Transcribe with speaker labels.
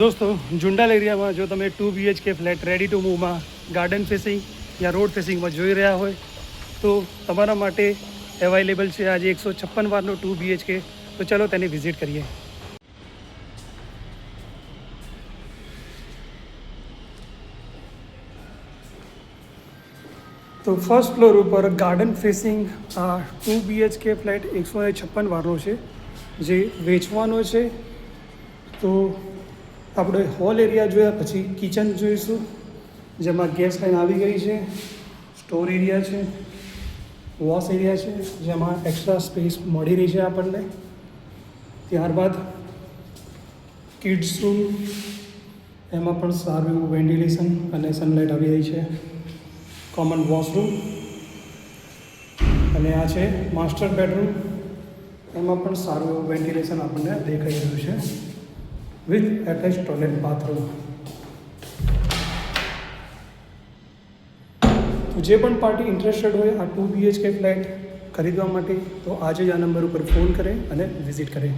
Speaker 1: दोस्तों जुंडाल एरियाમાં જો તમે 2 BHK ફ્લેટ રેડી ટુ મૂવમાં ગાર્ડન ફેસિંગ યા રોડ ફેસિંગમાં જોઈ રહ્યા હોય તો તમારા માટે અવેલેબલ છે આજે 156 વારનો 2 BHK. તો ચલો તેને વિઝિટ કરીએ. તો ફર્સ્ટ ફ્લોર ઉપર ગાર્ડન ફેસિંગ આ 2 BHK ફ્લેટ 156 વારનો છે જે વેચવાનો છે. તો આપણે હોલ એરિયા જોયા, પછી કિચન જોઈશું જેમાં ગેસ લાઈન આવી ગઈ છે, સ્ટોર એરિયા છે, વોશ એરિયા છે જેમાં એક્સ્ટ્રા સ્પેસ મળી રહી છે આપણને. ત્યારબાદ કિડ્સ રૂમ, એમાં પણ સારું એવું વેન્ટિલેશન અને સનલાઇટ આવી રહી છે. કોમન વોશરૂમ અને આ છે માસ્ટર બેડરૂમ, એમાં પણ સારું એવું વેન્ટિલેશન આપણને દેખાઈ રહ્યું છે વિથ એટેચ ટોયલેટ બાથરૂમ. તો જે પણ પાર્ટી ઇન્ટરેસ્ટેડ હોય આ 2 BHK ફ્લેટ ખરીદવા માટે તો આજે જ આ નંબર ઉપર ફોન કરે અને વિઝિટ કરે.